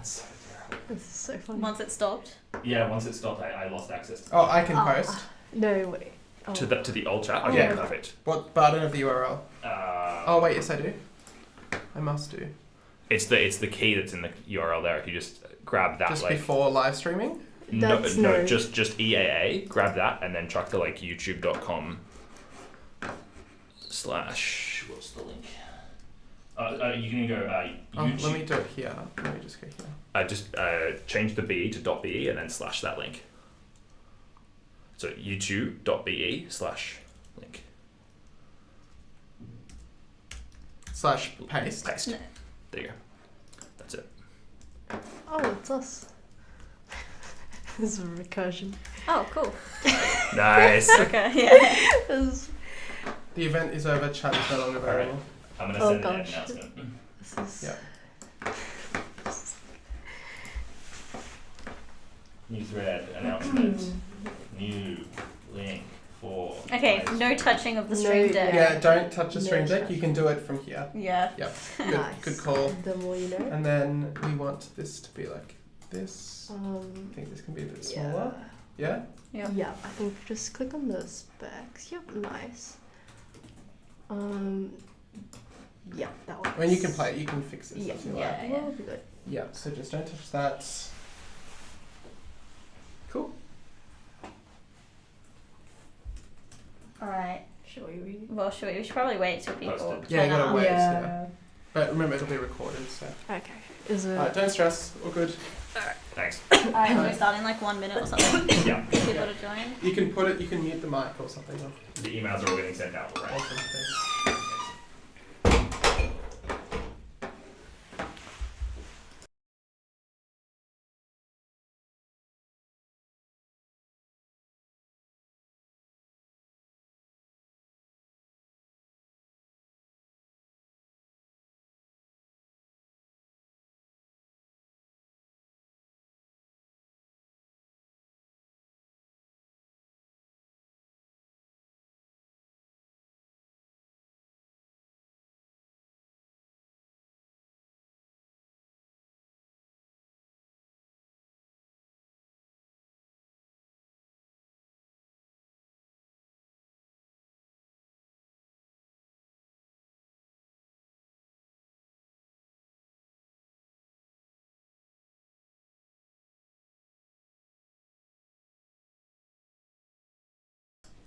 so terrible. This is so funny. Once it stopped. Yeah, once it stopped, I lost access. Oh, I can post. No way. Oh. To the old chat? Oh, Okay, yeah. perfect. What? But I don't have the URL. Oh wait, yes I do. I must do. It's the key that's in the URL there. If you just grab that, Just like before live streaming. no, That's no, no. just EAA. Grab that and then chuck to like youtube.com/ what's the link? You can go YouTube. Let me do it here. Let me just go here. Just change the .be to .be and then / that link. So youtube.be/link. / paste. Paste. No. There you go. That's it. Oh, it's us. This is a recursion. Oh, cool. Nice. Okay, yeah. This is, The event is over. Chat is no longer available. I'm gonna Oh, send an gosh. announcement. this is Yeah. New thread announcement. New link for. Okay, no touching of the stream No, deck. Yeah, don't touch the stream No deck. touch. You can do it from here. Yeah. Yep. Good, nice. good call. The more you know. And then we want this to be like this. I Um, think this can be a bit smaller. Yeah? Yeah. Yeah, I think just click on the specs. Yep, nice. Yeah, that one. I mean, you can play it. You can fix this Yeah, if you yeah. like. Well, be good. Yeah, so just don't touch that. Cool. Alright. Should we read it? Well, we should probably wait till people Posted. Yeah, you turn gotta up. wait. Yeah. But remember, it'll be recorded, so. Okay. Is it? Alright, don't stress. All good. Thanks. Alright, so we start in like 1 minute or something. Yeah. For people to join. You can put it, you can mute the mic or something. The emails are all getting sent out, right? Awesome. Thanks.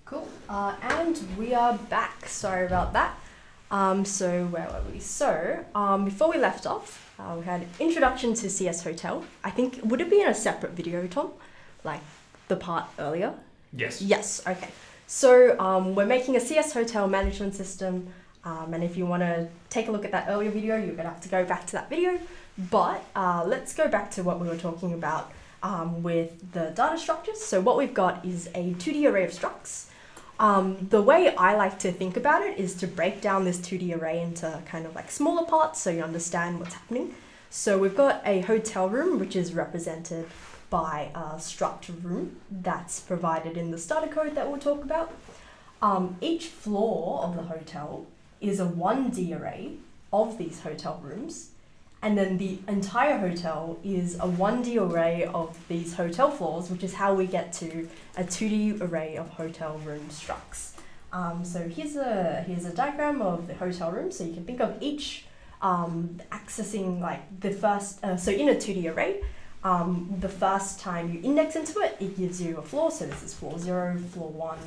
Cool. And we are back. Sorry about that. So where were we? So before we left off, we had an introduction to CS Hotel. I think, would it be in a separate video, Tom? Like the part earlier? Yes. Yes, okay. So we're making a CS Hotel management system. And if you want to take a look at that earlier video, you're going to have to go back to that video. But let's go back to what we were talking about with the data structures. So what we've got is a 2D array of structs. The way I like to think about it is to break down this 2D array into kind of like smaller parts so you understand what's happening. So we've got a hotel room, which is represented by a struct room that's provided in the starter code that we'll talk about. Each floor of the hotel is a 1D array of these hotel rooms, and then the entire hotel is a 1D array of these hotel floors, which is how we get to a 2D array of hotel room structs. So here's a diagram of the hotel room, so you can think of each accessing like the first, so in a 2D array, the first time you index into it, it gives you a floor, so this is floor 0, floor 1,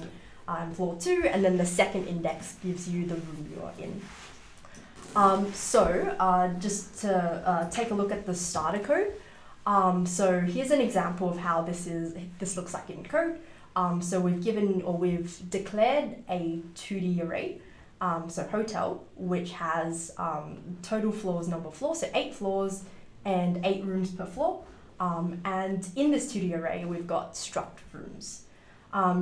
and floor 2, and then the second index gives you the room you are in. Just to take a look at the starter code. So here's an example of how this looks like in code. So we've declared a 2D array, so hotel, which has total floors, number of floors, so 8 floors and 8 rooms per floor. And in this 2D array, we've got struct rooms.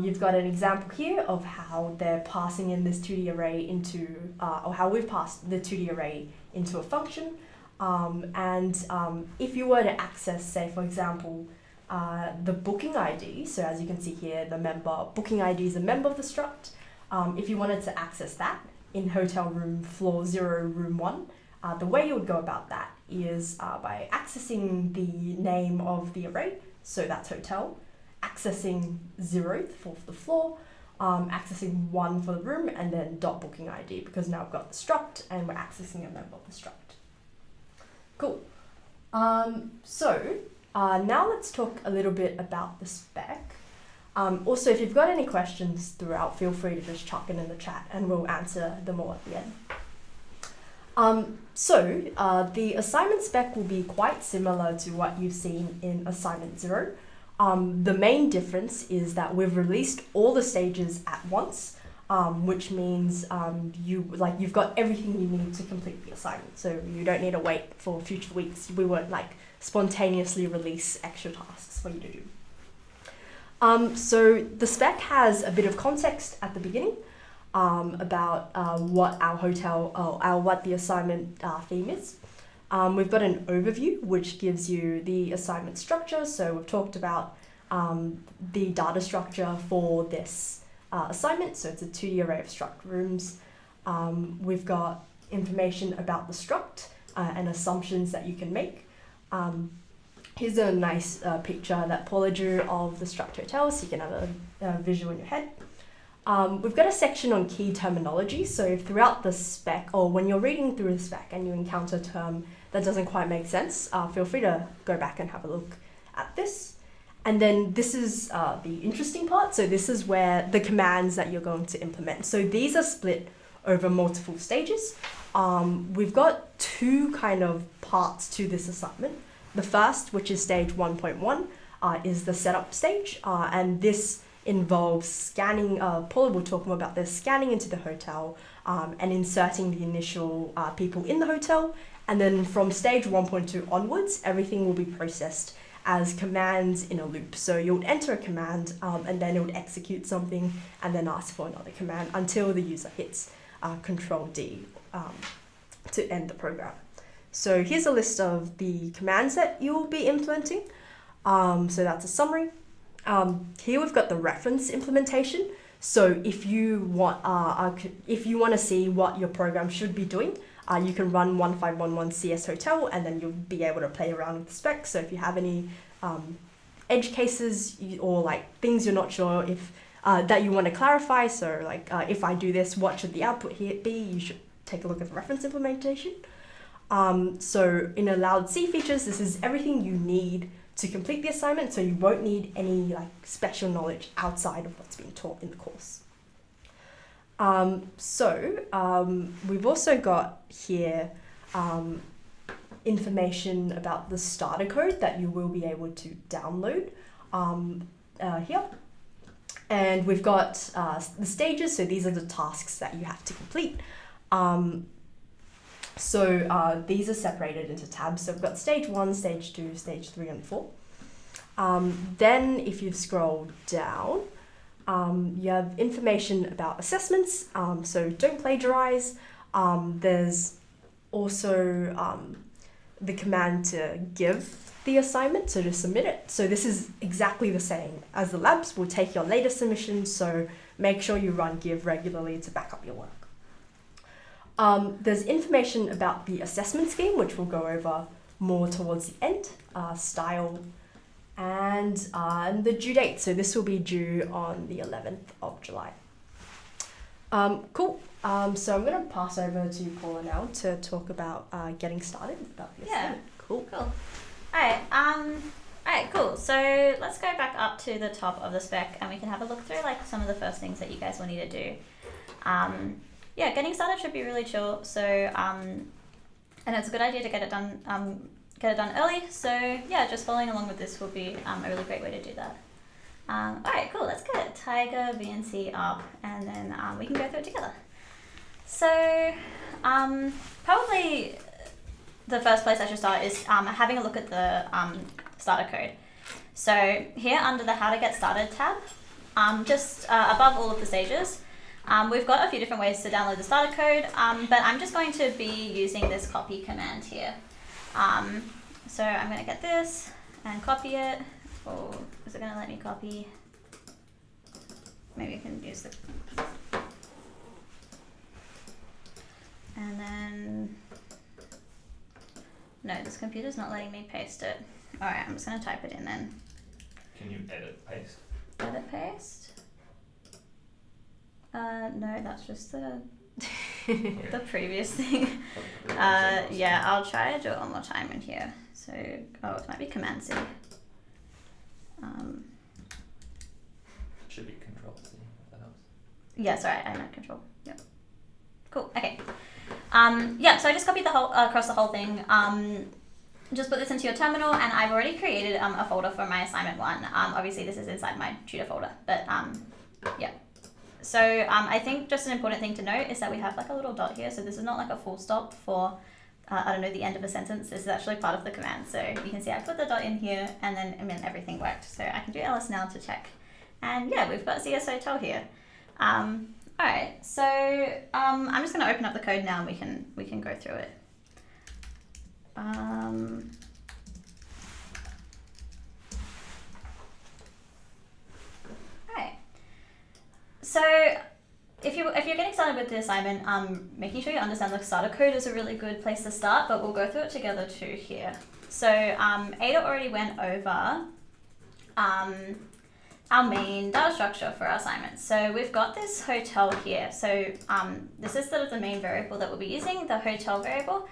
You've got an example here of how they're passing in this 2D array into, or how we've passed the 2D array into a function. If you were to access, say, for example, the booking ID, so as you can see here, the member booking ID is a member of the struct. If you wanted to access that in hotel room floor 0, room 1, The way you would go about that is by accessing the name of the array, so that's hotel, accessing 0 for the floor, accessing 1 for the room, and then dot booking ID, because now we've got the struct and we're accessing a member of the struct. Cool. Now let's talk a little bit about the spec. Also, if you've got any questions throughout, feel free to just chuck it in the chat and we'll answer them all at the end. The assignment spec will be quite similar to what you've seen in assignment 0. The main difference is that we've released all the stages at once, which means you've got everything you need to complete the assignment. So you don't need to wait for future weeks. We won't spontaneously release extra tasks for you to do. So the spec has a bit of context at the beginning about what our what the assignment theme is. We've got an overview which gives you the assignment structure. So we've talked about the data structure for this assignment. So it's a 2D array of struct rooms. We've got information about the struct and assumptions that you can make. Here's a nice picture that Paula drew of the struct hotel, so you can have a visual in your head. We've got a section on key terminology, so throughout the spec, or when you're reading through the spec and you encounter a term that doesn't quite make sense, feel free to go back and have a look at this. And then this is the interesting part, so this is where the commands that you're going to implement. So these are split over multiple stages. We've got 2 kind of parts to this assignment. The first, which is stage 1.1, is the setup stage, and this involves scanning, Paula will talk more about this, scanning into the hotel and inserting the initial people in the hotel, and then from stage 1.2 onwards, everything will be processed as commands in a loop. So you'll enter a command and then it would execute something and then ask for another command until the user hits Control D to end the program. So here's a list of the commands that you'll be implementing. So that's a summary. Here we've got the reference implementation. So if you want to see what your program should be doing, you can run 1511 CS Hotel and then you'll be able to play around with the specs. So if you have any edge cases or things you're not sure if that you want to clarify, so if I do this, what should the output here be? You should take a look at the reference implementation. So in allowed C features, this is everything you need to complete the assignment, so you won't need any special knowledge outside of what's being taught in the course. We've also got here information about the starter code that you will be able to download here. And we've got the stages, so these are the tasks that you have to complete. These are separated into tabs. So we've got stage 1, stage 2, stage 3, and 4. Then if you scroll down, you have information about assessments. So don't plagiarize. There's also the command to give the assignment, so to submit it. So this is exactly the same as the labs. We'll take your latest submission, so make sure you run give regularly to back up your work. There's information about the assessment scheme, which we'll go over more towards the end, style, and the due date. So this will be due on the 11th of July. Cool. So I'm going to pass over to Paula now to talk about getting started about the assignment. Cool. Alright, cool. So let's go back up to the top of the spec and we can have a look through some of the first things that you guys will need to do. Getting started should be really chill. So, and it's a good idea to get it done early. So yeah, just following along with this will be a really great way to do that. Alright, cool. Let's get Tiger VNC up and then we can go through it together. So, probably the first place I should start is having a look at the starter code. So here under the How to Get Started tab, just above all of the stages, we've got a few different ways to download the starter code, but I'm just going to be using this copy command here. So I'm going to get this and copy it. Oh, is it going to let me copy? Maybe I can use the... And then No, this computer's not letting me paste it. Alright, I'm just going to type it in then. Can you edit paste? Edit paste? No, that's just the the previous thing. Yeah, I'll try to do it one more time in here. So, oh, it might be Command C. Should be Control C, if that helps. Yeah, sorry, I meant Control. Yep. Cool. Okay. Yeah, so I just copied the whole across the whole thing. Just put this into your terminal, and I've already created a folder for my assignment one. Obviously, this is inside my tutor folder, but yeah. So I think just an important thing to note is that we have like a little dot here. So this is not like a full stop for I don't know, the end of a sentence. This is actually part of the command. So you can see I put the dot in here, and then everything worked. So I can do ls now to check, and yeah, we've got CS Hotel here. Alright, so I'm just going to open up the code now, and we can go through it. Alright, so if you're getting started with the assignment, making sure you understand the starter code is a really good place to start, but we'll go through it together too here. So Ada already went over our main data structure for our assignments. So we've got this hotel here. So this is sort of the main variable that we'll be using, the hotel variable.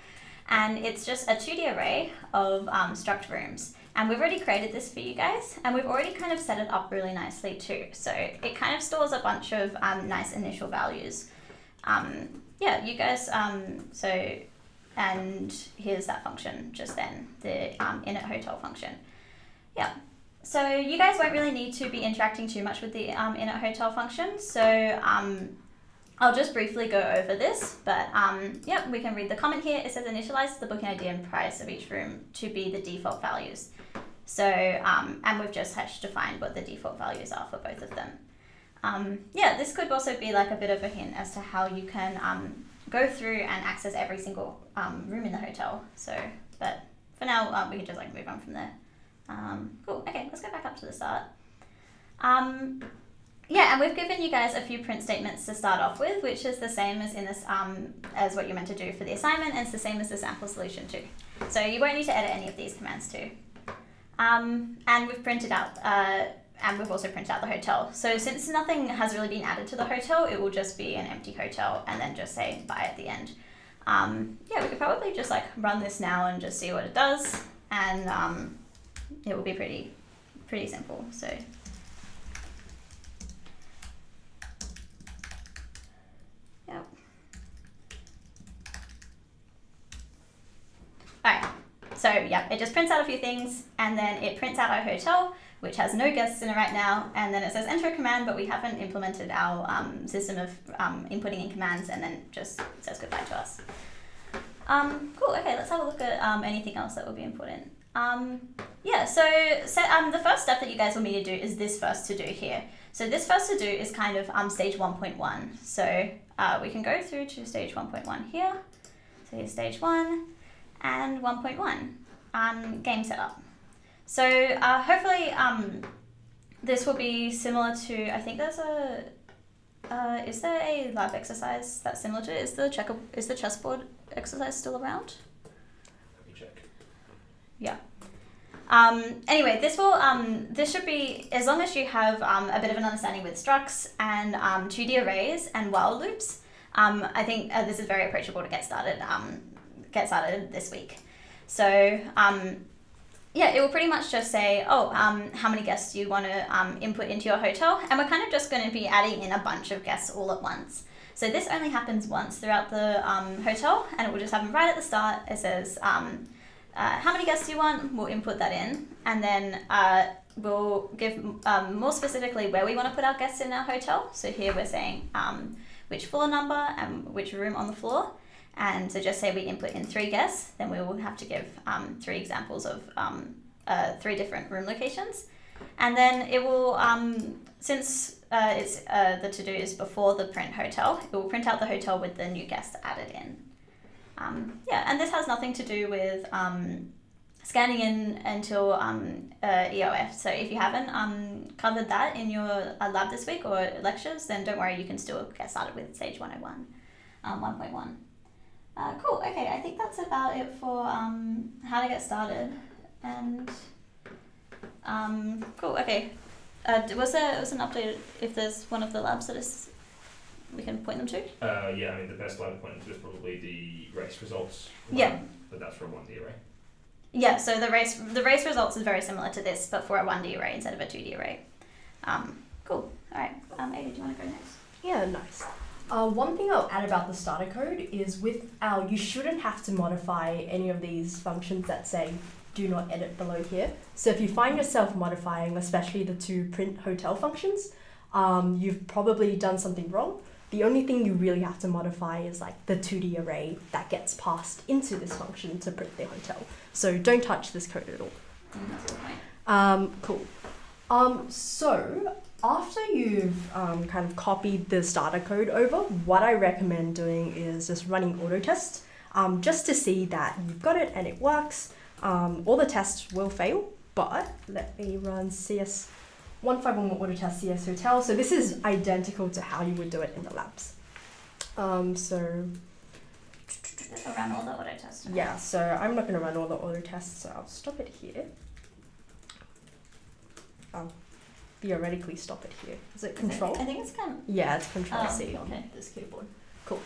And it's just a 2D array of struct rooms. And we've already created this for you guys. And we've already kind of set it up really nicely too. So it kind of stores a bunch of nice initial values. Yeah, you guys, and here's that function just then, the init hotel function. Yeah. So you guys won't really need to be interacting too much with the init hotel function. So I'll just briefly go over this, but yeah, we can read the comment here. It says initialize the booking ID and price of each room to be the default values. So, and we've just defined what the default values are for both of them. Yeah, this could also be like a bit of a hint as to how you can go through and access every single room in the hotel. So, but for now, we can just like move on from there. Cool, okay, let's go back up to the start. Yeah, and we've given you guys a few print statements to start off with, which is the same as in this, as what you're meant to do for the assignment, and it's the same as the sample solution too. So you won't need to edit any of these commands too. And we've printed out, and we've also printed out the hotel. So since nothing has really been added to the hotel, it will just be an empty hotel and then just say bye at the end. Yeah, we could probably just like run this now and just see what it does, and it will be pretty simple. So. Yep. Alright, so yeah, it just prints out a few things, and then it prints out our hotel, which has no guests in it right now, and then it says enter a command, but we haven't implemented our system of inputting in commands, and then just says goodbye to us. Cool, okay, let's have a look at anything else that will be important. Yeah, so the first step that you guys will need to do is this first to do here. So this first to do is kind of stage 1.1. So we can go through to stage 1.1 here. So here's stage 1 and 1.1, game setup. So hopefully this will be similar to, I think there's a, is there a lab exercise that's similar to it? Is the chessboard exercise still around? Let me check. Yeah. Anyway, this should be, as long as you have a bit of an understanding with structs and 2D arrays and while loops, I think this is very approachable to get started this week. So yeah, it will pretty much just say, oh, how many guests do you want to input into your hotel? And we're kind of just going to be adding in a bunch of guests all at once. So this only happens once throughout the hotel, and it will just happen right at the start. It says, how many guests do you want? We'll input that in, and then we'll give more specifically where we want to put our guests in our hotel. So here we're saying which floor number and which room on the floor. And so just say we input in 3 guests, then we will have to give 3 examples of 3 different room locations. And then it will, since it's the to-do is before the print hotel, it will print out the hotel with the new guest added in. Yeah, and this has nothing to do with scanning in until EOF. So if you haven't covered that in your lab this week or lectures, then don't worry, you can still get started with stage 101, 1.1. Cool. Okay, I think that's about it for how to get started. And cool. Okay. Was there an update if there's one of the labs that is we can point them to? Yeah, I mean the best lab to point to is probably the race results. Yeah. But that's for a 1D array. Yeah. So the race results is very similar to this, but for a 1D array instead of a 2D array. Cool. All right. Ada, do you want to go next? Yeah, nice. One thing I'll add about the starter code is you shouldn't have to modify any of these functions that say do not edit below here. So if you find yourself modifying, especially the two print hotel functions, you've probably done something wrong. The only thing you really have to modify is like the 2D array that gets passed into this function to print the hotel. So don't touch this code at all. That's a good point. Cool. So after you've kind of copied the starter code over, what I recommend doing is just running auto tests, just to see that you've got it and it works. All the tests will fail, but let me run CS151 auto test CS hotel. So this is identical to how you would do it in the labs. So I'll run all the auto tests. yeah, so I'm not going to run all the auto tests, so I'll stop it here. I'll theoretically stop it here. Is it control? I think it's kind of... Yeah, it's control C on okay. this keyboard. Cool.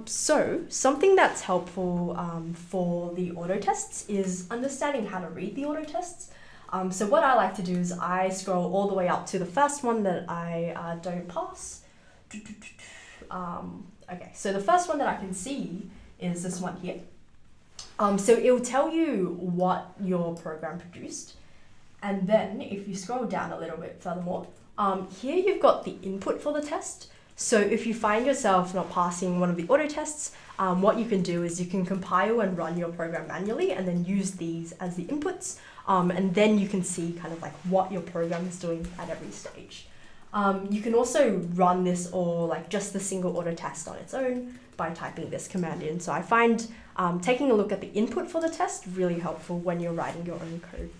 So something that's helpful for the auto tests is understanding how to read the auto tests. So what I like to do is I scroll all the way up to the first one that I don't pass. Okay, so the first one that I can see is this one here. So it'll tell you what your program produced. And then if you scroll down a little bit furthermore, here you've got the input for the test. So if you find yourself not passing one of the auto tests, what you can do is you can compile and run your program manually and then use these as the inputs. And then you can see kind of like what your program is doing at every stage. You can also run this or like just the single auto test on its own by typing this command in. So I find taking a look at the input for the test really helpful when you're writing your own code.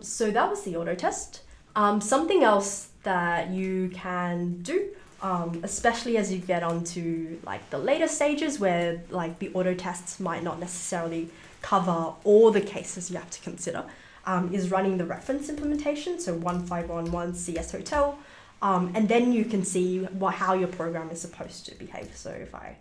So that was the auto test. Something else that you can do, especially as you get onto like the later stages where like the auto tests might not necessarily cover all the cases you have to consider, is running the reference implementation, so 1511 CS hotel, and then you can see how your program is supposed to behave. So if I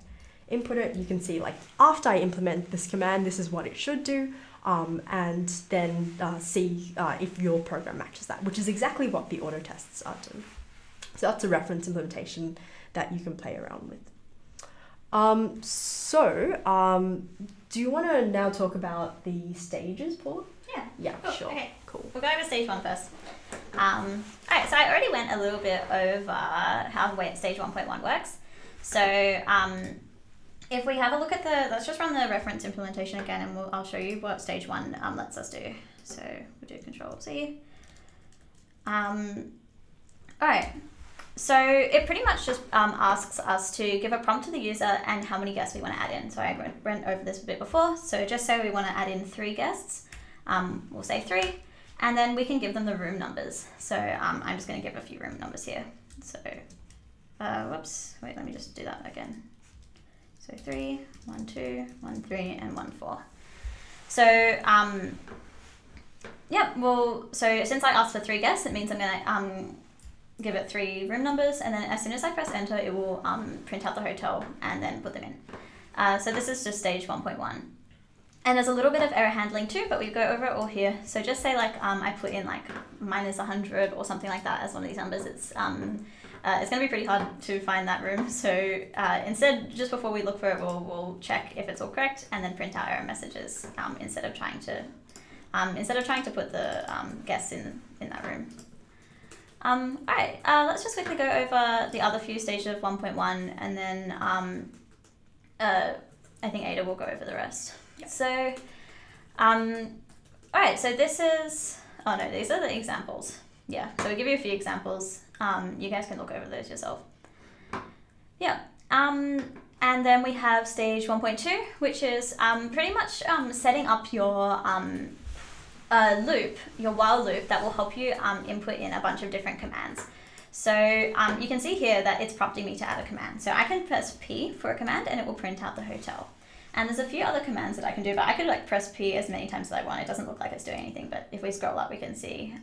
input it, you can see like after I implement this command, this is what it should do. And then see if your program matches that, which is exactly what the auto tests are doing. So that's a reference implementation that you can play around with. Do you want to now talk about the stages, Paul? Yeah. Yeah, Cool. sure. Okay. Cool. We'll go over stage 1 first. Alright, so I already went a little bit over how stage 1.1 works. So if we have a look at let's just run the reference implementation again and I'll show you what stage 1 lets us do. So we'll do control C. Alright, so it pretty much just asks us to give a prompt to the user and how many guests we want to add in. So I went over this a bit before. So just say we want to add in 3 guests, we'll say 3, and then we can give them the room numbers. So I'm just going to give a few room numbers here. So, whoops, wait, let me just do that again. So 3, 1, 2, 1, 3, and 1, 4. So, yeah, well, so since I asked for 3 guests, it means I'm going to give it 3 room numbers, and then as soon as I press enter, it will print out the hotel and then put them in. So this is just stage 1.1. And there's a little bit of error handling too, but we go over it all here. So just say like I put in like -100 or something like that as one of these numbers. It's going to be pretty hard to find that room. So instead, just before we look for it, we'll check if it's all correct and then print out error messages instead of trying to put the guests in that room. Alright, let's just quickly go over the other few stages of 1.1 and then I think Ada will go over the rest. Yep. So, alright, so these are the examples. Yeah, so we give you a few examples. You guys can look over those yourself. Yeah. And then we have stage 1.2, which is pretty much setting up your loop, your while loop that will help you input in a bunch of different commands. So you can see here that it's prompting me to add a command. So I can press P for a command and it will print out the hotel. And there's a few other commands that I can do, but I could like press P as many times as I want. It doesn't look like it's doing anything, but if we scroll up, we can see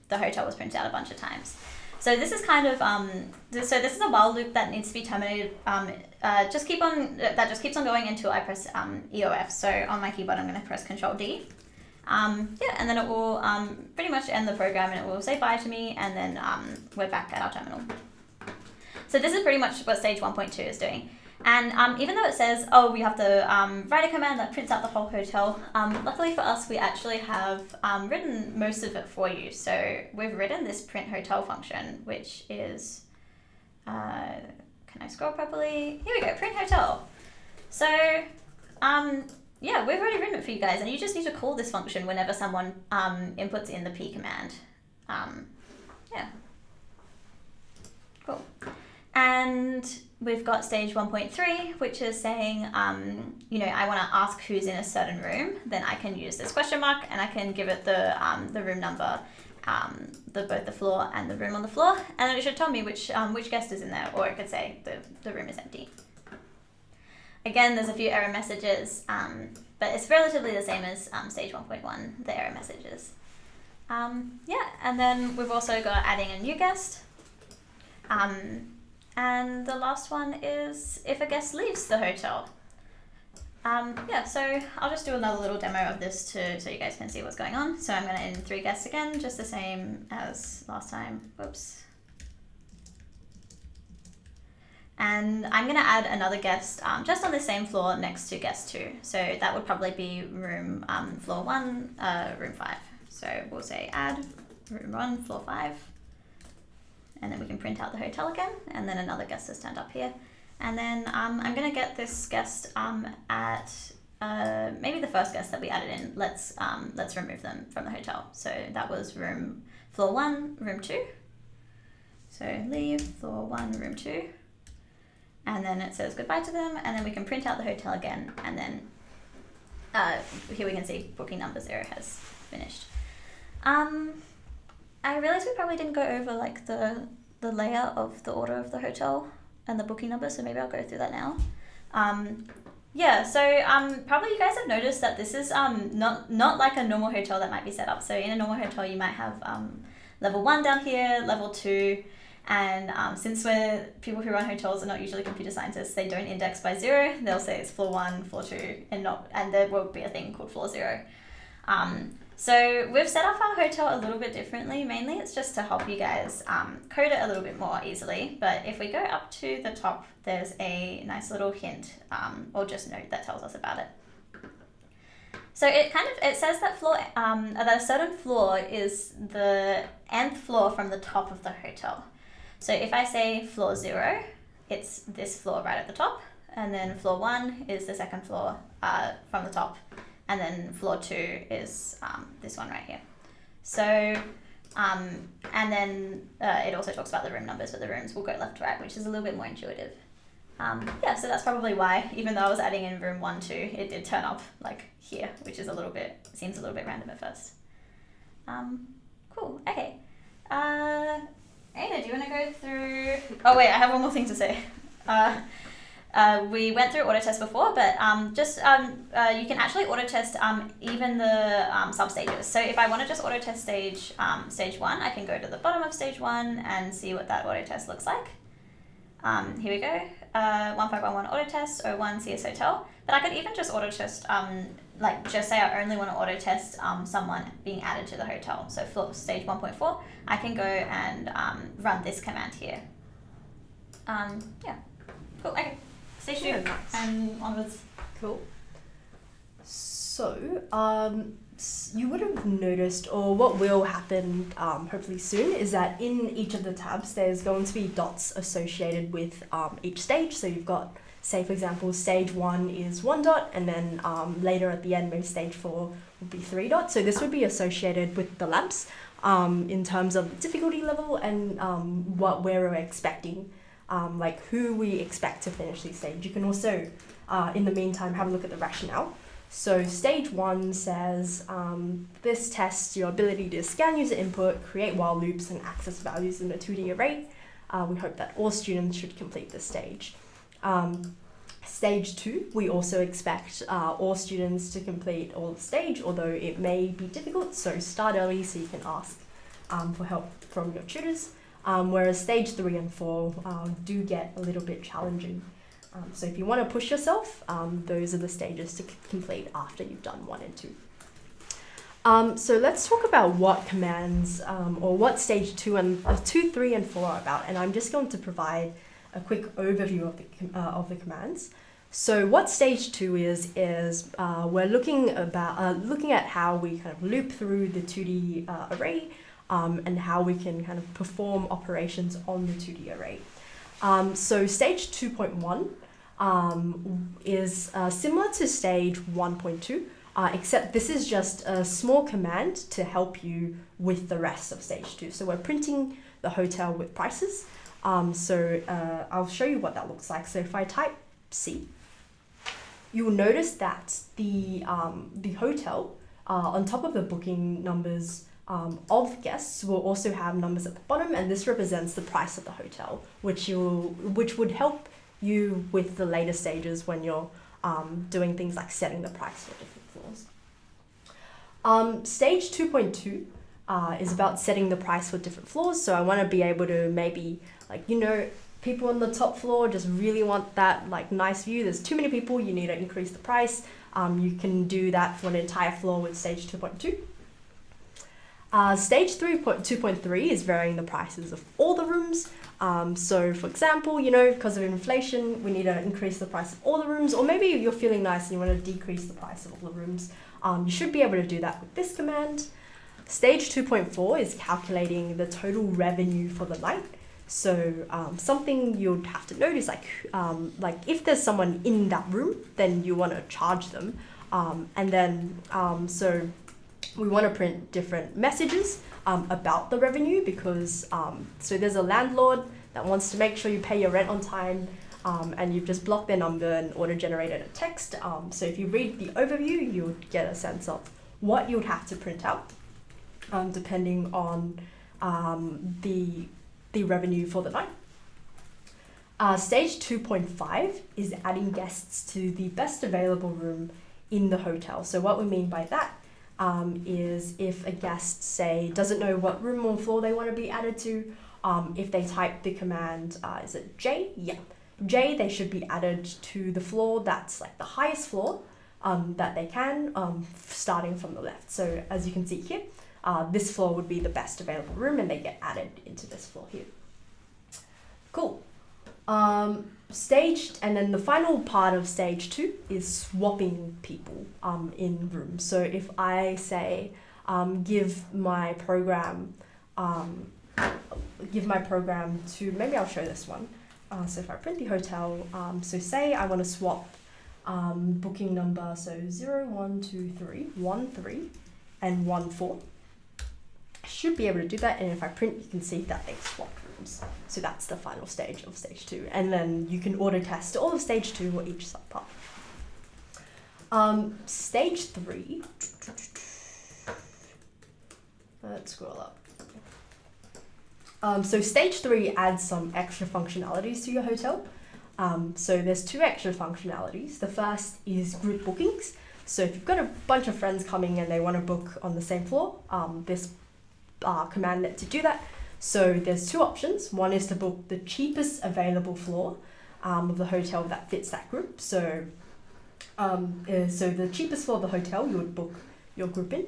the hotel was printed out a bunch of times. So this is kind of, so this is a while loop that needs to be terminated. That just keeps on going until I press EOF. So on my keyboard, I'm going to press Control D. Yeah, and then it will pretty much end the program and it will say bye to me, and then we're back at our terminal. So this is pretty much what stage 1.2 is doing. And even though it says, oh, we have to write a command that prints out the whole hotel, luckily for us, we actually have written most of it for you. So we've written this print hotel function, which is, can I scroll properly? Here we go, print hotel. So yeah, we've already written it for you guys, and you just need to call this function whenever someone inputs in the P command. Yeah. Cool. And we've got stage 1.3, which is saying, you know, I want to ask who's in a certain room. Then I can use this question mark and I can give it the room number, both the floor and the room on the floor, and then it should tell me which guest is in there, or it could say the room is empty. Again, there's a few error messages, but it's relatively the same as stage 1.1, the error messages. Yeah, and then we've also got adding a new guest. And the last one is if a guest leaves the hotel. Yeah, so I'll just do another little demo of this so you guys can see what's going on. So I'm going to add in 3 guests again, just the same as last time. Whoops. And I'm going to add another guest just on the same floor next to guest 2. So that would probably be room floor 1, room 5. So we'll say add room 1, floor 5. And then we can print out the hotel again, and then another guest is turned up here. And then I'm going to get this guest at maybe the first guest that we added in. Let's remove them from the hotel. So that was room floor 1, room 2. So leave floor 1, room 2. And then it says goodbye to them, and then we can print out the hotel again, and then here we can see booking number 0 has finished. I realized we probably didn't go over like the layout of the order of the hotel and the booking number, so maybe I'll go through that now. Yeah, so probably you guys have noticed that this is not like a normal hotel that might be set up. So in a normal hotel, you might have level 1 down here, level 2, and since we're people who run hotels are not usually computer scientists, they don't index by 0. They'll say it's floor 1, floor 2, and there will be a thing called floor 0. So we've set up our hotel a little bit differently. Mainly it's just to help you guys code it a little bit more easily. But if we go up to the top, there's a nice little hint or just note that tells us about it. So it says that that a certain floor is the nth floor from the top of the hotel. So if I say floor 0, it's this floor right at the top, and then floor 1 is the second floor from the top. And then floor 2 is this one right here. So, and then it also talks about the room numbers, but the rooms will go left to right, which is a little bit more intuitive. Yeah, so that's probably why, even though I was adding in room 1, 2, it did turn up like here, which is seems a little bit random at first. Cool, okay. Ada, do you want to go through... Oh wait, I have one more thing to say. We went through auto test before, but you can actually auto test even the sub stages. So if I want to just auto test stage 1, I can go to the bottom of stage 1 and see what that auto test looks like. Here we go, 1511 auto test, 01 CS Hotel. But I could even just auto test, just say I only want to auto test someone being added to the hotel. So for stage 1.4, I can go and run this command here. Yeah, cool, okay. Stage 2 and onwards. Cool. So, you would have noticed, or what will happen hopefully soon, is that in each of the tabs there's going to be dots associated with each stage. So you've got, say for example, stage 1 is 1 dot, and then later at the end, maybe stage 4 would be 3 dots. So this would be associated with the labs in terms of difficulty level and what we're expecting. Like who we expect to finish this stage. You can also, in the meantime, have a look at the rationale. So stage 1 says this tests your ability to scan user input, create while loops, and access values in a 2D array. We hope that all students should complete this stage. Stage 2, we also expect all students to complete all the stage, although it may be difficult, so start early so you can ask for help from your tutors. Whereas stage 3 and 4 do get a little bit challenging. So if you want to push yourself, those are the stages to complete after you've done 1 and 2. So let's talk about what commands or what stage 2, 3 and 4 are about, and I'm just going to provide a quick overview of the commands. So what stage 2 is we're looking at how we kind of loop through the 2D array and how we can kind of perform operations on the 2D array. So stage 2.1 is similar to stage 1.2, except this is just a small command to help you with the rest of stage 2. So we're printing the hotel with prices. I'll show you what that looks like. So if I type C, you will notice that the hotel on top of the booking numbers of guests will also have numbers at the bottom, and this represents the price of the hotel, which would help you with the later stages when you're doing things like setting the price for different floors. Stage 2.2 is about setting the price for different floors. So I want to be able to maybe, people on the top floor just really want that nice view. There's too many people, you need to increase the price. You can do that for an entire floor with stage 2.2. Stage 2.3 is varying the prices of all the rooms. So for example, because of inflation, we need to increase the price of all the rooms, or maybe you're feeling nice and you want to decrease the price of all the rooms. You should be able to do that with this command. Stage 2.4 is calculating the total revenue for the night. So something you'd have to note is if there's someone in that room, then you want to charge them. So we want to print different messages about the revenue because so there's a landlord that wants to make sure you pay your rent on time, and you've just blocked their number and auto-generated a text. So if you read the overview, you'll get a sense of what you'd have to print out depending on the revenue for the night. Stage 2.5 is adding guests to the best available room in the hotel. So what we mean by that is if a guest, say, doesn't know what room or floor they want to be added to, if they type the command, is it J? Yeah. J, they should be added to the floor that's the highest floor that they can, starting from the left. So as you can see here, this floor would be the best available room and they get added into this floor here. Cool. And then the final part of stage 2 is swapping people in rooms. So if I say give my program to, maybe I'll show this one. So if I print the hotel, so say I want to swap booking number, so 0123 13 and 14. I should be able to do that, and if I print, you can see that they've swapped rooms. So that's the final stage of stage 2, and then you can auto test all of stage 2 or each subpart. Stage 3, let's scroll up. So stage 3 adds some extra functionalities to your hotel. So there's 2 extra functionalities. The first is group bookings. So if you've got a bunch of friends coming and they want to book on the same floor, this command lets you do that. So there's 2 options. One is to book the cheapest available floor of the hotel that fits that group. So the cheapest floor of the hotel, you would book your group in.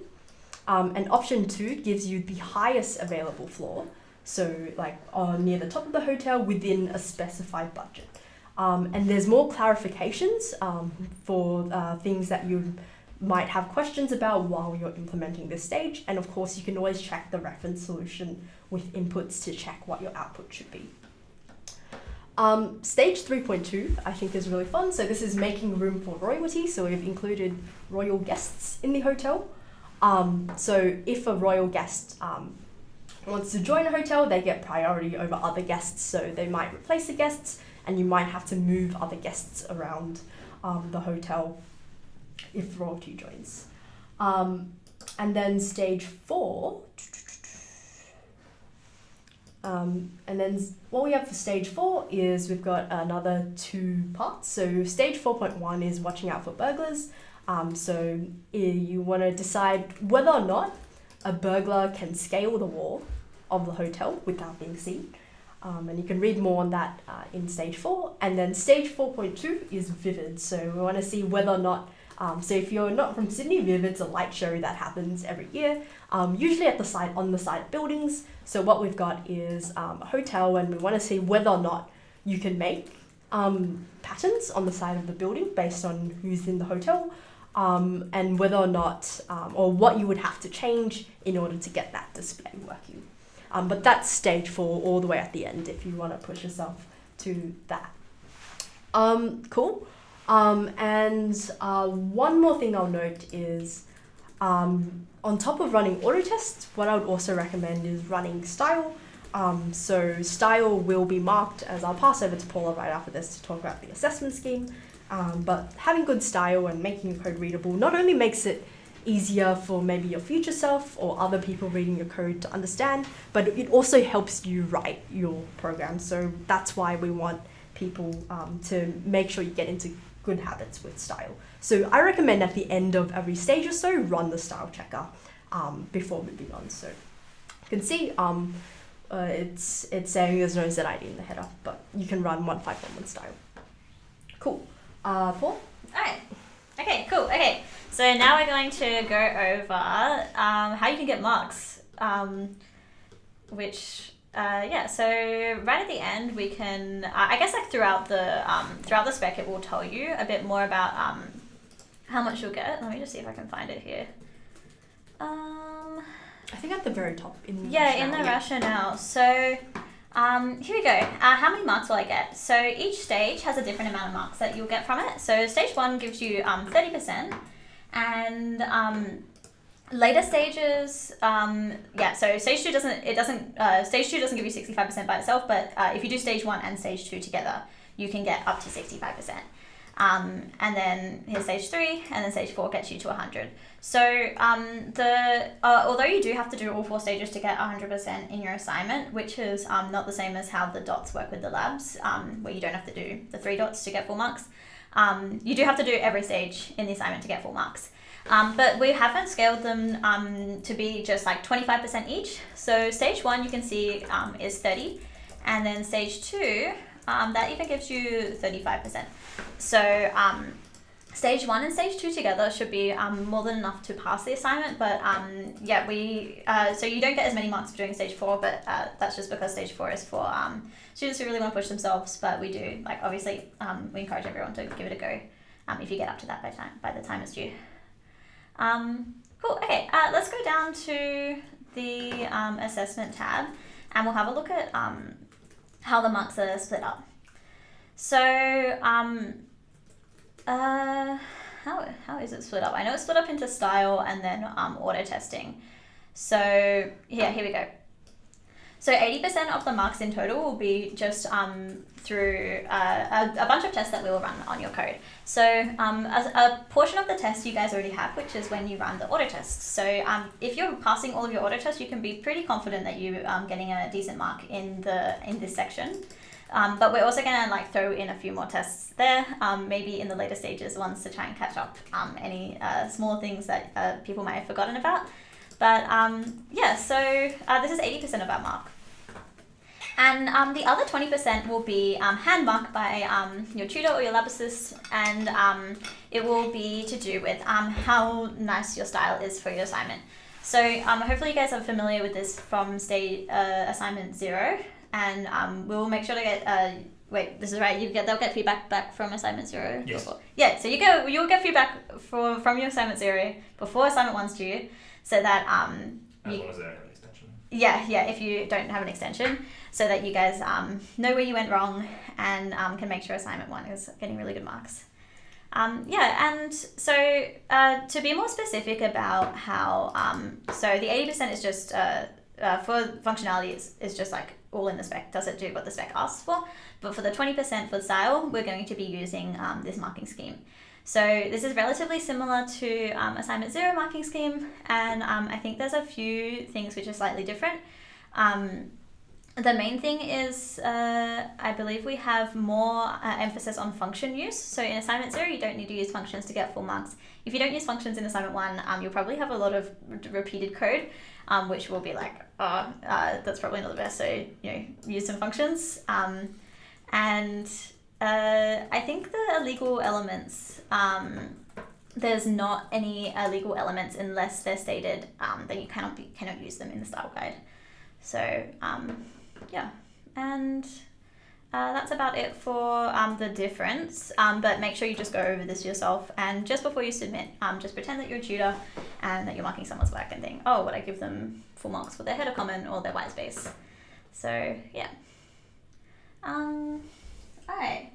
And option 2 gives you the highest available floor. So near the top of the hotel within a specified budget. And there's more clarifications for things that you might have questions about while you're implementing this stage. And of course, you can always check the reference solution with inputs to check what your output should be. Stage 3.2, I think, is really fun. So this is making room for royalty. So we've included royal guests in the hotel. So if a royal guest wants to join a hotel, they get priority over other guests. So they might replace the guests, and you might have to move other guests around the hotel if royalty joins. And then stage 4, and then what we have for stage 4 is we've got another 2 parts. So stage 4.1 is watching out for burglars. So you want to decide whether or not a burglar can scale the wall of the hotel without being seen. And you can read more on that in stage 4. And then stage 4.2 is vivid. So we want to see whether or not, so if you're not from Sydney, Vivid's a light show that happens every year, usually at the side, on the side of buildings. So what we've got is a hotel, and we want to see whether or not you can make patterns on the side of the building based on who's in the hotel, and whether or not, or what you would have to change in order to get that display working. But that's stage 4 all the way at the end if you want to push yourself to that. Cool. And one more thing I'll note is on top of running auto tests, what I would also recommend is running style. So style will be marked, as I'll pass over to Paula right after this to talk about the assessment scheme. But having good style and making your code readable not only makes it easier for maybe your future self or other people reading your code to understand, but it also helps you write your program. So that's why we want people to make sure you get into good habits with style. So I recommend at the end of every stage or so, run the style checker before moving on. So you can see it's saying there's no ZID in the header, but you can run 1511 style. Cool. Paul? Alright. Okay, cool. Okay, so now we're going to go over how you can get marks, so right at the end we can, I guess like throughout the spec it will tell you a bit more about how much you'll get. Let me just see if I can find it here. I think at the very top in the rationale. So here we go. How many marks will I get? So each stage has a different amount of marks that you'll get from it. So stage 1 gives you 30%, and later stages, so stage 2 doesn't give you 65% by itself, but if you do stage 1 and stage 2 together, you can get up to 65%. And then here's stage 3, and then stage 4 gets you to 100. So although you do have to do all 4 stages to get 100% in your assignment, which is not the same as how the dots work with the labs, where you don't have to do the 3 dots to get full marks, you do have to do every stage in the assignment to get full marks. But we haven't scaled them to be just like 25% each. So stage 1 you can see is 30, and then stage 2 that even gives you 35%. So stage 1 and stage 2 together should be more than enough to pass the assignment, but so you don't get as many marks for doing stage 4, but that's just because stage 4 is for students who really want to push themselves, but we do, like, obviously we encourage everyone to give it a go if you get up to that by the time it's due. Cool, okay, let's go down to the assessment tab, and we'll have a look at how the marks are split up. So how is it split up? I know it's split up into style and then auto testing. So here we go. So 80% of the marks in total will be just through a bunch of tests that we will run on your code. So a portion of the test you guys already have, which is when you run the auto tests. So if you're passing all of your auto tests, you can be pretty confident that you're getting a decent mark in this section. But we're also going to throw in a few more tests there, maybe in the later stages ones to try and catch up any small things that people might have forgotten about. But so this is 80% of our mark. And the other 20% will be hand marked by your tutor or your lab assist, and it will be to do with how nice your style is for your assignment. So hopefully you guys are familiar with this from assignment 0, and we'll make sure to get wait, this is right. They'll get feedback back from assignment 0. Yes. Before. Yeah. So you'll get feedback from your assignment 0 before assignment 1's due, so that as long as they don't have an extension. Yeah. If you don't have an extension, so that you guys know where you went wrong and can make sure assignment 1 is getting really good marks. And so to be more specific about how, so the 80% is just for functionality is just like all in the spec. Does it do what the spec asks for? But for the 20% for style, we're going to be using this marking scheme. So this is relatively similar to assignment 0 marking scheme, and I think there's a few things which are slightly different. The main thing is I believe we have more emphasis on function use. So in assignment 0, you don't need to use functions to get full marks. If you don't use functions in assignment 1, you'll probably have a lot of repeated code, which will be like, that's probably not the best. So, use some functions. And I think the illegal elements, there's not any illegal elements unless they're stated that you cannot use them in the style guide. So yeah, and that's about it for the difference. But make sure you just go over this yourself, and just before you submit, just pretend that you're a tutor and that you're marking someone's work and think, oh, would I give them full marks for their header comment or their white space? So yeah. Alright,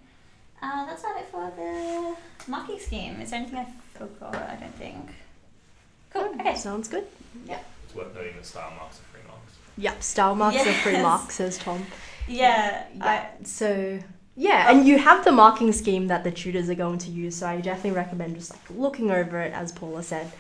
that's about it for the marking scheme. Is there anything I forgot? I don't think. Cool, okay. Sounds good. Yeah. It's worth noting that style marks are free marks. Yep, style marks are free Yes. marks, says Tom. Yeah. And you have the marking scheme that the tutors are going to use, so I definitely recommend just like looking over it, as Paula said,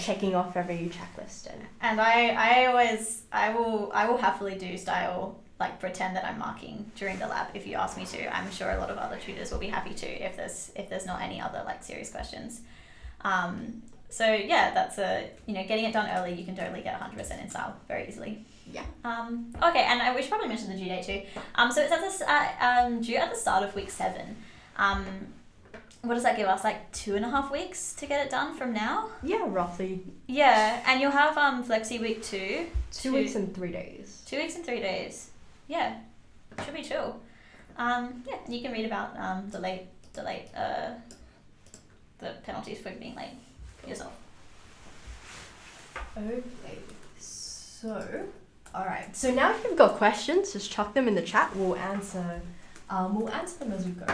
checking off every checklist. And I will happily do style, like pretend that I'm marking during the lab if you ask me to. I'm sure a lot of other tutors will be happy to if there's not any other like serious questions. So yeah, that's getting it done early, you can totally get 100% in style very easily. Yeah. Okay, and we should probably mention the due date too. So it's due at the start of week 7. What does that give us? Like 2.5 weeks to get it done from now? Yeah, roughly. Yeah, and you'll have Flexi week 2. 2 weeks and 3 days. 2 weeks and 3 days. Yeah, should be chill. Yeah, and you can read about the penalties for being late yourself. Okay, so alright. So now if you've got questions, just chuck them in the chat. We'll answer them as we go.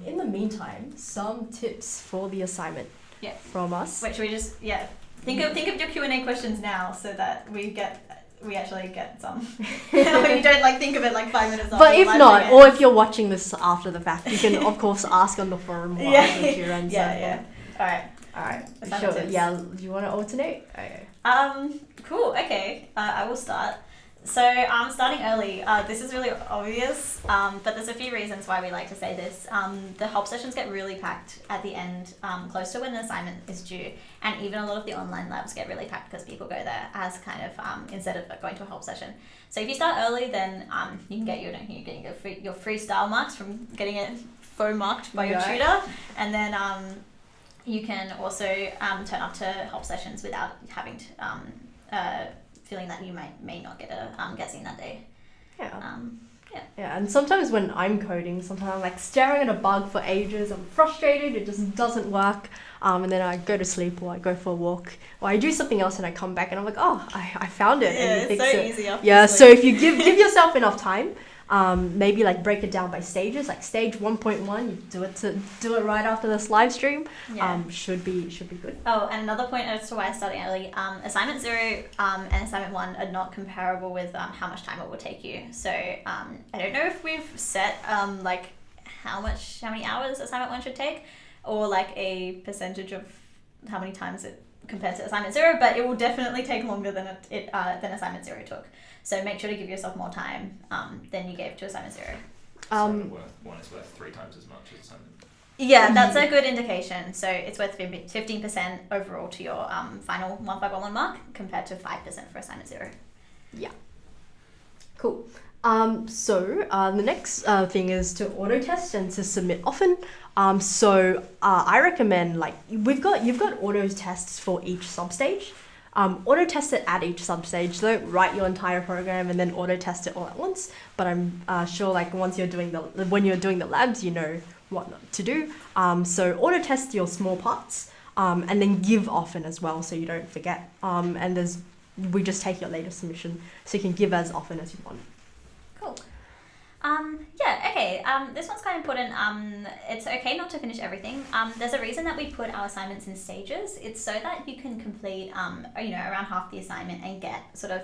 In the meantime, some tips for the assignment from us. Which we just think of your Q&A questions now so that we actually get some. You don't think of it 5 minutes after. But if not, or if you're watching this after the fact, you can of course ask on the forum. Yeah. Alright. Sure. Yeah. Do you want to alternate? Okay. Cool. Okay. I will start. So starting early. This is really obvious, but there's a few reasons why we like to say this. The help sessions get really packed at the end, close to when the assignment is due, and even a lot of the online labs get really packed because people go there as kind of instead of going to a help session. So if you start early, then you can get your free style marks from getting it faux marked by your tutor, and then you can also turn up to help sessions without having to feeling that you may not get seen that day. Yeah, and sometimes when I'm coding, sometimes I'm staring at a bug for ages. I'm frustrated. It just doesn't work. And then I go to sleep or I go for a walk or I do something else and I come back and I'm like, oh, I found it. Yeah, and you fix it's so it. easy. Yeah, so if you give yourself enough time, maybe break it down by stages. Stage 1.1, you do it right after this live stream. Should be good. Oh, and another point as to why I'm starting early. Assignment 0 and assignment 1 are not comparable with how much time it will take you. So I don't know if we've set how many hours assignment 1 should take, or a percentage of how many times it compared to assignment 0, but it will definitely take longer than assignment 0 took. So make sure to give yourself more time than you gave to assignment 0. Assignment 1 is worth 3 times as much as assignment. Yeah, that's a good indication. So it's worth 15% overall to your final 1511 mark compared to 5% for assignment 0. Yeah. Cool. So the next thing is to auto test and to submit often. So I recommend you've got auto tests for each substage. Auto test it at each substage. Don't write your entire program and then auto test it all at once. But I'm sure when you're doing the labs, you know what not to do. So auto test your small parts and then give often as well, so you don't forget. And we just take your latest submission, so you can give as often as you want. Cool. This one's kind of important. It's okay not to finish everything. There's a reason that we put our assignments in stages. It's so that you can complete, around half the assignment and get sort of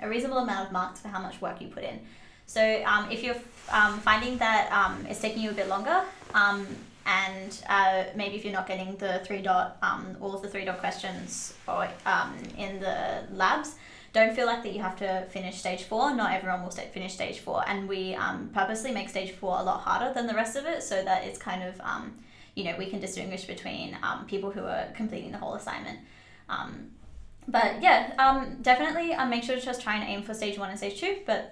a reasonable amount of marks for how much work you put in. So if you're finding that it's taking you a bit longer, and maybe if you're not getting the all of the 3 dot questions or in the labs, don't feel like that you have to finish stage 4. Not everyone will finish stage 4, and we purposely make stage 4 a lot harder than the rest of it, so that it's kind of we can distinguish between people who are completing the whole assignment. But yeah, definitely make sure to just try and aim for stage 1 and stage 2, but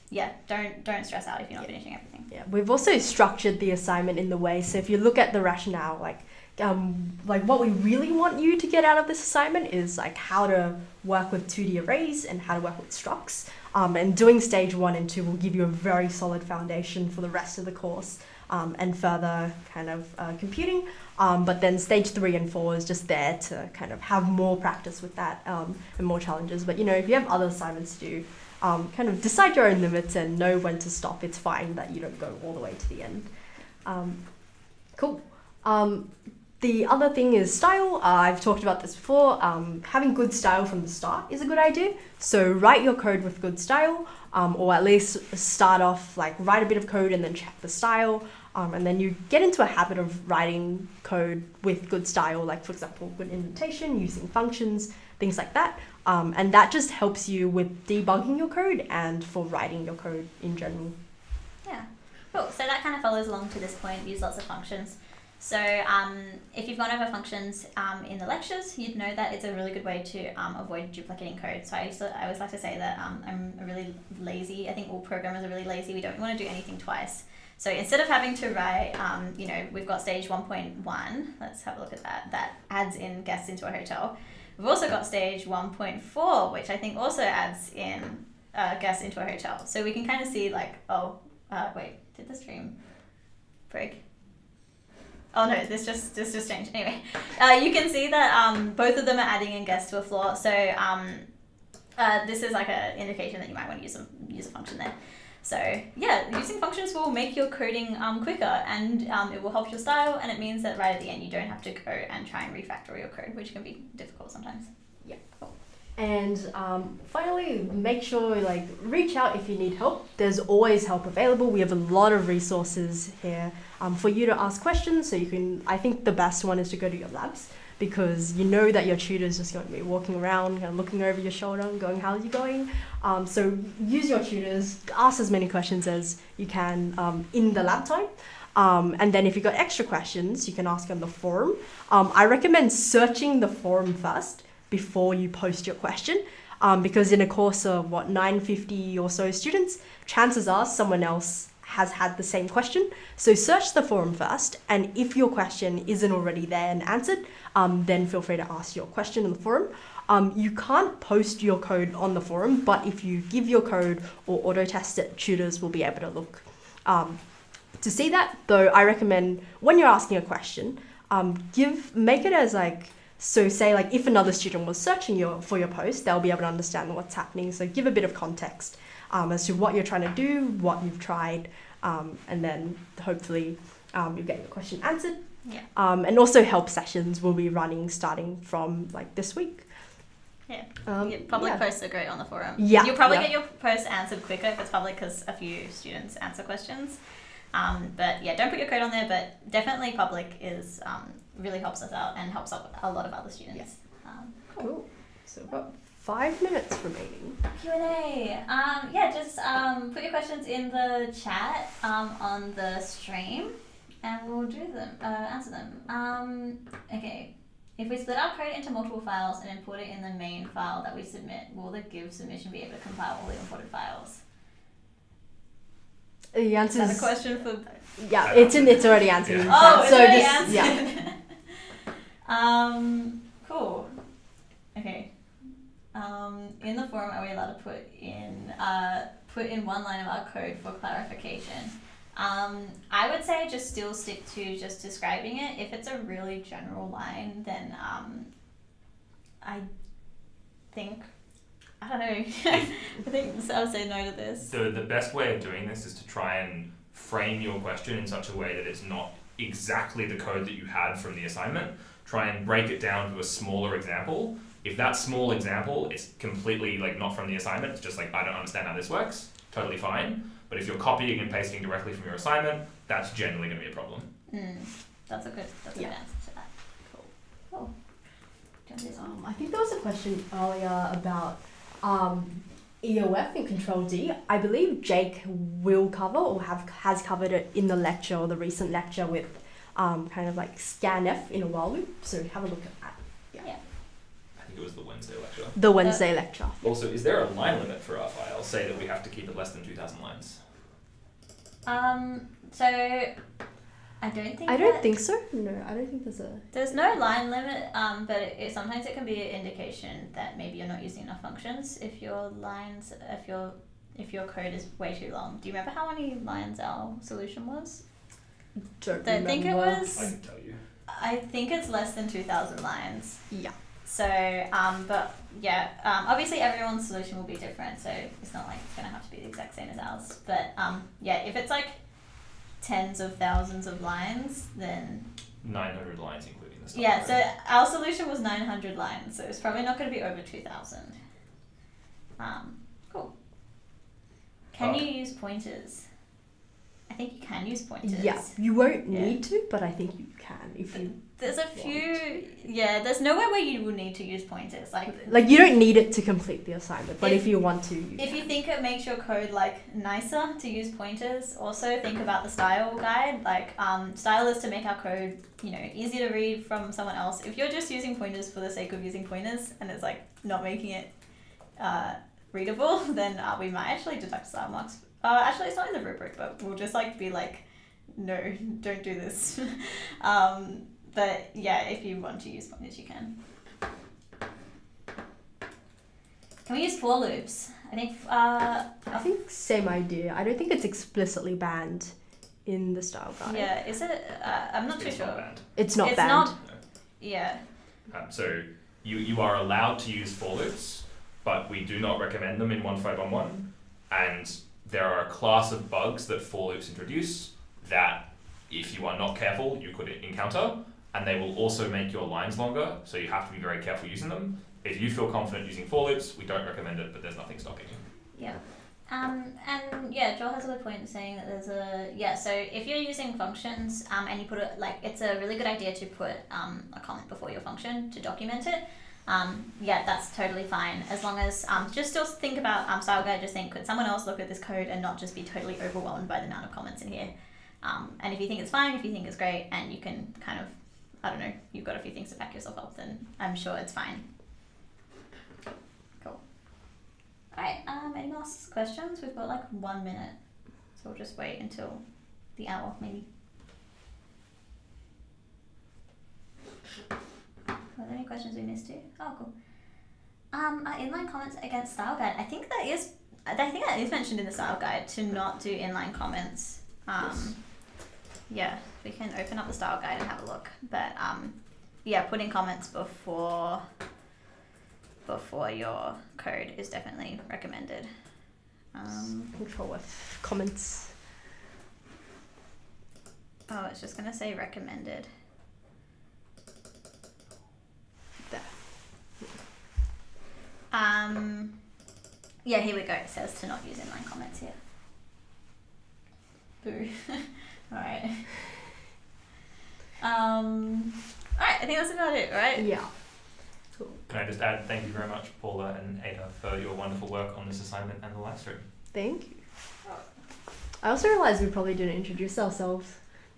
yeah, don't stress out if you're not finishing everything. Yeah, we've also structured the assignment in the way, so if you look at the rationale, like what we really want you to get out of this assignment is like how to work with 2D arrays and how to work with structs. And doing stage 1 and 2 will give you a very solid foundation for the rest of the course and further kind of computing. But then stage 3 and 4 is just there to kind of have more practice with that and more challenges. But if you have other assignments to do, kind of decide your own limits and know when to stop. It's fine that you don't go all the way to the end. Cool. The other thing is style. I've talked about this before. Having good style from the start is a good idea. So write your code with good style, or at least start off write a bit of code and then check the style. And then you get into a habit of writing code with good style, like for example, good indentation, using functions, things like that. And that just helps you with debugging your code and for writing your code in general. Yeah, cool. So that kind of follows along to this point, use lots of functions. So if you've gone over functions in the lectures, you'd know that it's a really good way to avoid duplicating code. So I always like to say that I'm really lazy. I think all programmers are really lazy. We don't want to do anything twice. So instead of having to write, we've got stage 1.1, let's have a look at that adds in guests into a hotel. We've also got stage 1.4, which I think also adds in guests into a hotel. So we can kind of see wait, did the stream break? Oh no, this just changed. Anyway, you can see that both of them are adding in guests to a floor. So this is like an indication that you might want to use a function there. So yeah, using functions will make your coding quicker, and it will help your style, and it means that right at the end you don't have to go and try and refactor your code, which can be difficult sometimes. Yeah, cool. And finally, make sure reach out if you need help. There's always help available. We have a lot of resources here for you to ask questions. So you can, I think the best one is to go to your labs, because you know that your tutor's just going to be walking around, kind of looking over your shoulder and going, how's you going? So use your tutors, ask as many questions as you can in the lab time. And then if you've got extra questions, you can ask on the forum. I recommend searching the forum first before you post your question, because in a course of 950 or so students, chances are someone else has had the same question. So search the forum first, and if your question isn't already there and answered, then feel free to ask your question in the forum. You can't post your code on the forum, but if you give your code or auto test it, tutors will be able to look to see that. Though I recommend when you're asking a question, make it as so say if another student was searching for your post, they'll be able to understand what's happening. So give a bit of context as to what you're trying to do, what you've tried, and then hopefully you'll get your question answered. Yeah. And also help sessions will be running starting from this week. Yeah. Public posts are great on the forum. Yeah. You'll probably get your post answered quicker if it's public, because a few students answer questions. But yeah, don't put your code on there, but definitely public is really helps us out and helps out a lot of other students. Yeah. Cool. So we've got 5 minutes remaining. Q&A. Just put your questions in the chat on the stream, and we'll do them, answer them. Okay. If we split our code into multiple files and import it in the main file that we submit, will the give submission be able to compile all the imported files? The answer Is that is a question for? Yeah, it's already answered. Yeah. Oh, it's already answered. Yeah. Cool. Okay. In the forum, are we allowed to put in one line of our code for clarification? I would say just still stick to just describing it. If it's a really general line, then I don't know. I think I would say no to this. The best way of doing this is to try and frame your question in such a way that it's not exactly the code that you had from the assignment. Try and break it down to a smaller example. If that small example is completely not from the assignment, it's just I don't understand how this works, totally fine. But if you're copying and pasting directly from your assignment, that's generally going to be a problem. That's a good Yeah. answer to that. Cool. Cool. Do you want to do something? I think there was a question earlier about EOF in Control D. I believe Jake will cover or has covered it in the lecture or the recent lecture with kind of like scanf in a while loop. So have a look at that. I think it was the Wednesday lecture. The Wednesday lecture. Also, is there a line limit for our file? Say that we have to keep it less than 2,000 lines. So I don't think. I don't think so. No, I don't think There's no line limit, but sometimes it can be an indication that maybe you're not using enough functions. If your code is way too long. Do you remember how many lines our solution was? I think it was. I can tell you. I think it's less than 2,000 lines. Yeah. So, but yeah, obviously everyone's solution will be different, so it's not like it's gonna have to be the exact same as ours. But yeah, if it's like tens of thousands of lines, then 900 lines including the stuff. yeah. So our solution was 900 lines, so it's probably not going to be over 2,000. Cool. Can you use pointers? I think you can use pointers. Yeah, you won't need to, but I think you can if you. There's a few. Yeah, there's nowhere where you will need to use pointers. Like you don't need it to complete the assignment, but if you want to, you if can. you think it makes your code like nicer to use pointers, also think about the style guide. Like style is to make our code, easy to read from someone else. If you're just using pointers for the sake of using pointers and it's like not making it readable, then we might actually deduct style marks. Actually, it's not in the rubric, but we'll just be like, no, don't do this. But yeah, if you want to use pointers, you can. Can we use for loops? I think same idea. I don't think it's explicitly banned in the style guide. Yeah, is it? I'm not too sure. Not banned. It's not it's banned. Not, yeah. So you are allowed to use for loops, but we do not recommend them in 1511. And there are a class of bugs that for loops introduce that, if you are not careful, you could encounter, and they will also make your lines longer, so you have to be very careful using them. If you feel confident using for loops, we don't recommend it, but there's nothing stopping you. Yeah. And yeah, Joel has a good point in saying that so if you're using functions and you put it, it's a really good idea to put a comment before your function to document it. Yeah, that's totally fine, as long as just still think about style guide. Just think, could someone else look at this code and not just be totally overwhelmed by the amount of comments in here? And if you think it's fine, if you think it's great, and you can kind of, I don't know, you've got a few things to back yourself up, then I'm sure it's fine. Cool. Alright, any more questions? We've got 1 minute, so we'll just wait until the hour, maybe. Are there any questions we missed too? Oh, cool. Inline comments against style guide. I think that is mentioned in the style guide to not do inline comments. Yes. Yeah, we can open up the style guide and have a look. But yeah, putting comments before your code is definitely recommended. Control F comments. Oh, it's just gonna say recommended. There. Yeah, here we go. It says to not use inline comments here. Boo. Alright. Alright, I think that's about it, right? Yeah. Cool. Can I just add, thank you very much, Paula and Ada, for your wonderful work on this assignment and the live stream. Thank you. I also realised we probably didn't introduce ourselves.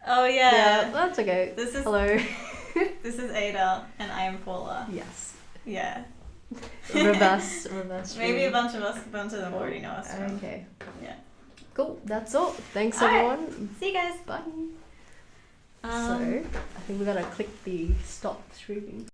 Oh yeah. That's okay. Hello. This is Ada and I am Paula. Yes. Yeah. Reverse. Maybe a bunch of them already know us. Okay. Yeah. Cool. That's all. Thanks All right. everyone. See you guys. Bye. So I think we gotta click the stop streaming.